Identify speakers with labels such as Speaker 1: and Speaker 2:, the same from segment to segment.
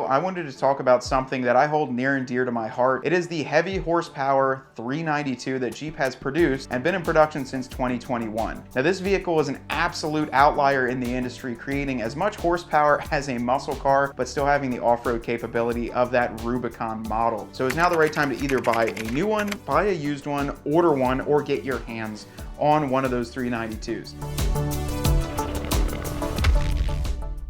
Speaker 1: I wanted to talk about something that I hold near and dear to my heart. It is the heavy horsepower 392 that Jeep has produced and been in production since 2021. Now, this vehicle is an absolute outlier in the industry, creating as much horsepower as a muscle car, but still having the off-road capability of that Rubicon model. So it's now the right time to either buy a new one, buy a used one, order one, or get your hands on one of those 392s.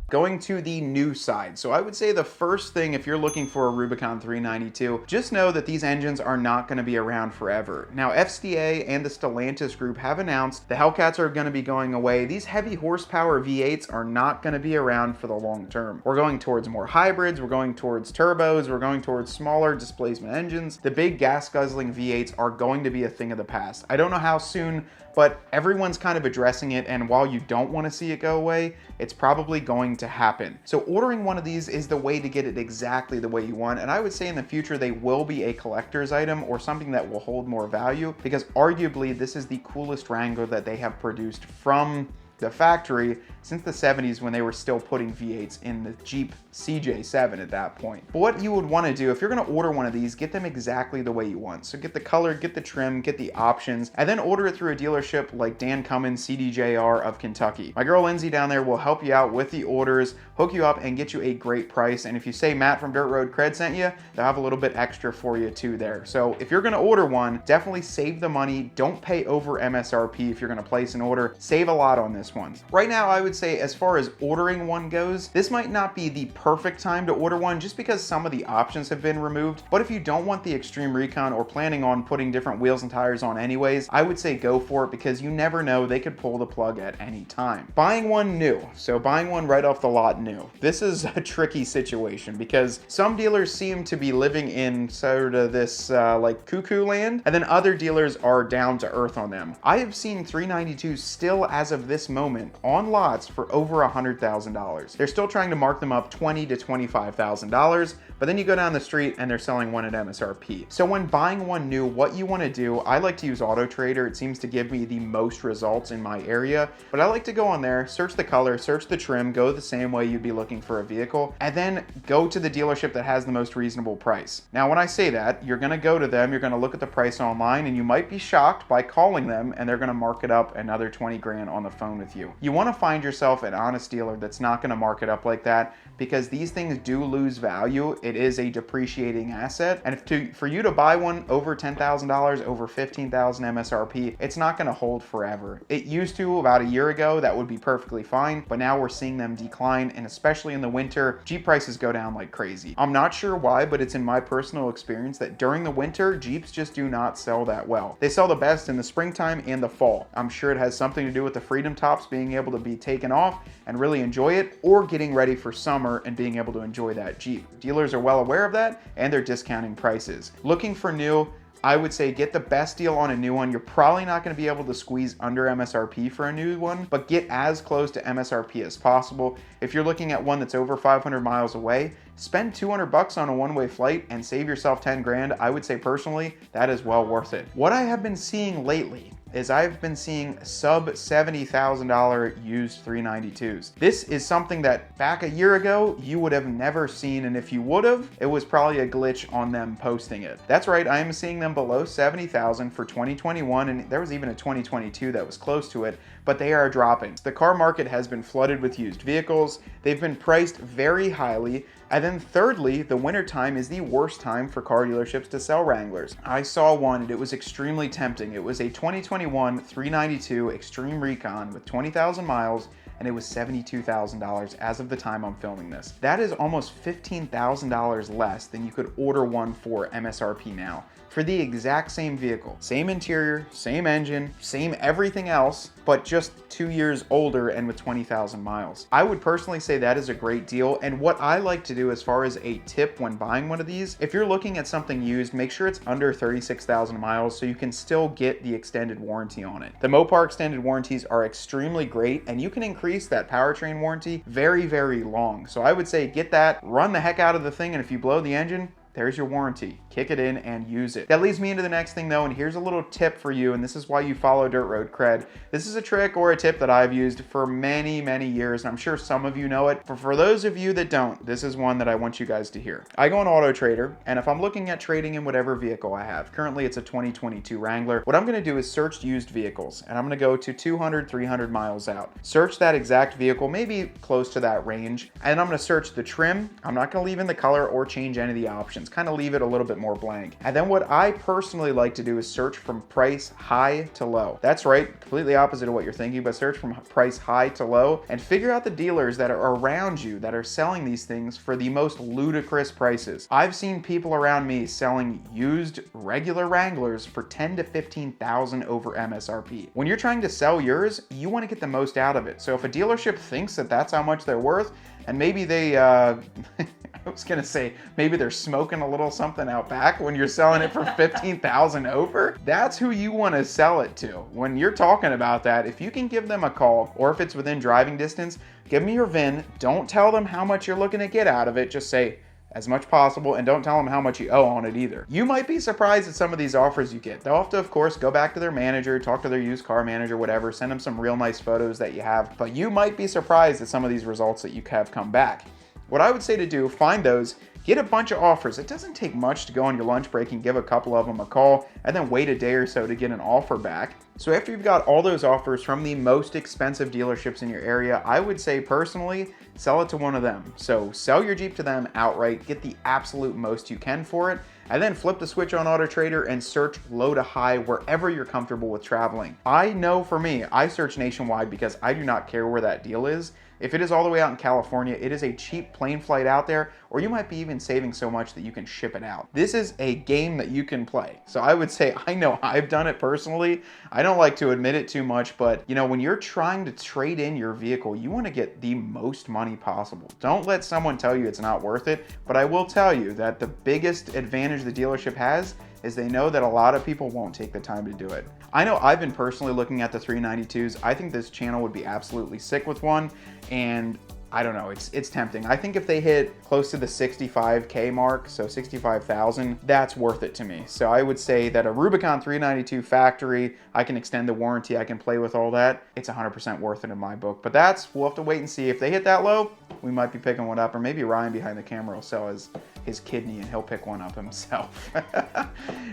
Speaker 1: Going to the new side. So I would say the first thing, if you're looking for a Rubicon 392, just know that these engines are not going to be around forever. Now, FCA and the Stellantis group have announced the Hellcats are going to be going away. These heavy horsepower V8s are not going to be around for the long term. We're going towards more hybrids, we're going towards turbos, we're going towards smaller displacement engines. The big gas guzzling V8s are going to be a thing of the past. I don't know how soon, but everyone's kind of addressing it, and while you don't want to see it go away, it's probably going to happen. So ordering one of these is the way to get it exactly the way you want, and I would say in the future they will be a collector's item or something that will hold more value, because arguably this is the coolest Wrangler that they have produced from the factory since the 70s, when they were still putting V8s in the Jeep CJ7 at that point. But what you would want to do if you're going to order one of these, get them exactly the way you want. So get the color, get the trim, get the options, and then order it through a dealership like Dan Cummins CDJR of Kentucky. My girl Lindsay down there will help you out with the orders, hook you up, and get you a great price. And if you say Matt from Dirt Road Cred sent you, they'll have a little bit extra for you too there. So if you're going to order one, definitely save the money. Don't pay over MSRP if you're going to place an order. Save a lot on this one. Right now, I would say as far as ordering one goes, this might not be the perfect time to order one just because some of the options have been removed. But if you don't want the extreme recon or planning on putting different wheels and tires on anyways, I would say go for it, because you never know, they could pull the plug at any time. Buying one new. So buying one right off the lot new. This is a tricky situation because some dealers seem to be living in sort of this like cuckoo land, and then other dealers are down to earth on them. I have seen 392s still as of this moment on lots for over $100,000. They're still trying to mark them up $20,000 to $25,000, but then you go down the street and they're selling one at MSRP. So when buying one new, what you want to do, I like to use Auto Trader. It seems to give me the most results in my area, but I like to go on there, search the color, search the trim, go the same way you'd be looking for a vehicle, and then go to the dealership that has the most reasonable price. Now, when I say that, you're going to go to them, you're going to look at the price online, and you might be shocked by calling them and they're going to mark it up another 20 grand on the phone with you. You want to find yourself an honest dealer that's not going to mark it up like that, because these things do lose value. It is a depreciating asset, and for you to buy one over $10,000, over $15,000 MSRP, it's not going to hold forever. It used to about a year ago, that would be perfectly fine, but now we're seeing them decline, and especially in the winter, Jeep prices go down like crazy. I'm not sure why, but it's in my personal experience that during the winter, Jeeps just do not sell that well. They sell the best in the springtime and the fall. I'm sure it has something to do with the Freedom Tops being able to be taken off and really enjoy it, or getting ready for summer and being able to enjoy that Jeep. Dealers are well aware of that, and they're discounting prices. Looking for new, I would say get the best deal on a new one. You're probably not going to be able to squeeze under MSRP for a new one, but get as close to MSRP as possible. If you're looking at one that's over 500 miles away, spend 200 bucks on a one-way flight and save yourself 10 grand. I would say personally, that is well worth it. What I have been seeing lately is I've been seeing sub $70,000 used 392s. This is something that back a year ago, you would have never seen, and if you would have, it was probably a glitch on them posting it. That's right, I am seeing them below 70,000 for 2021, and there was even a 2022 that was close to it, but they are dropping. The car market has been flooded with used vehicles. They've been priced very highly. And then thirdly, the winter time is the worst time for car dealerships to sell Wranglers. I saw one and it was extremely tempting. It was a 2021 392 Extreme Recon with 20,000 miles, and it was $72,000 as of the time I'm filming this. That is almost $15,000 less than you could order one for MSRP now, for the exact same vehicle. Same interior, same engine, same everything else, but just 2 years older and with 20,000 miles. I would personally say that is a great deal, and what I like to do as far as a tip when buying one of these, if you're looking at something used, make sure it's under 36,000 miles so you can still get the extended warranty on it. The Mopar extended warranties are extremely great, and you can increase that powertrain warranty very, very long. So I would say get that, run the heck out of the thing, and if you blow the engine, there's your warranty. Kick it in and use it. That leads me into the next thing though, and here's a little tip for you, and this is why you follow Dirt Road Cred. This is a trick or a tip that I've used for many, many years, and I'm sure some of you know it, but for those of you that don't, this is one that I want you guys to hear. I go on Auto Trader, and if I'm looking at trading in whatever vehicle I have, currently it's a 2022 Wrangler, what I'm gonna do is search used vehicles, and I'm gonna go to 200, 300 miles out. Search that exact vehicle, maybe close to that range, and I'm gonna search the trim. I'm not gonna leave in the color or change any of the options, kind of leave it a little bit more blank. And then what I personally like to do is search from price high to low. That's right, completely opposite of what you're thinking, but search from price high to low and figure out the dealers that are around you that are selling these things for the most ludicrous prices. I've seen people around me selling used regular Wranglers for 10 to 15,000 over MSRP. When you're trying to sell yours, you want to get the most out of it. So if a dealership thinks that that's how much they're worth, and maybe they, I was gonna say, maybe they're smoking a little something out back when you're selling it for 15,000 over, that's who you want to sell it to. When you're talking about that, if you can give them a call, or if it's within driving distance, give me your VIN. Don't tell them how much you're looking to get out of it. Just say, as much possible, and don't tell them how much you owe on it either. You might be surprised at some of these offers you get. They'll have to, of course, go back to their manager, talk to their used car manager, whatever, send them some real nice photos that you have, but you might be surprised at some of these results that you have come back. What I would say to do, find those, get a bunch of offers. It doesn't take much to go on your lunch break and give a couple of them a call, and then wait a day or so to get an offer back. So after you've got all those offers from the most expensive dealerships in your area, I would say personally, sell it to one of them. So sell your Jeep to them outright, get the absolute most you can for it, and then flip the switch on Auto Trader and search low to high wherever you're comfortable with traveling. I know for me, I search nationwide because I do not care where that deal is. If it is all the way out in California, it is a cheap plane flight out there, or you might be even saving so much that you can ship it out. This is a game that you can play. So I would say, I know I've done it personally. I don't like to admit it too much, but you know, when you're trying to trade in your vehicle, you want to get the most money possible. Don't let someone tell you it's not worth it, but I will tell you that the biggest advantage the dealership has is they know that a lot of people won't take the time to do it. I know I've been personally looking at the 392s. I think this channel would be absolutely sick with one, and I don't know, it's tempting. I think if they hit close to the 65K mark, so 65,000, that's worth it to me. So I would say that a Rubicon 392 factory, I can extend the warranty, I can play with all that. It's 100% worth it in my book. But we'll have to wait and see. If they hit that low, we might be picking one up, or maybe Ryan behind the camera will sell his kidney and he'll pick one up himself.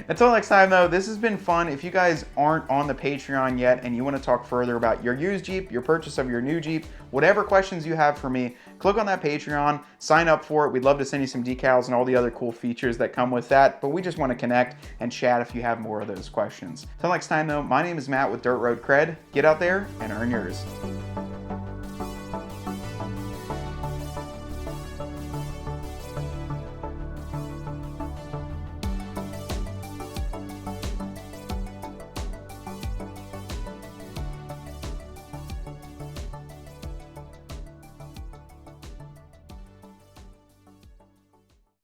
Speaker 1: Until next time though, this has been fun. If you guys aren't on the Patreon yet and you want to talk further about your used Jeep, your purchase of your new Jeep, whatever questions you have for me, click on that Patreon, sign up for it. We'd love to send you some decals and all the other cool features that come with that, but we just want to connect and chat if you have more of those questions. Until next time though, my name is Matt with Dirt Road Cred. Get out there and earn yours.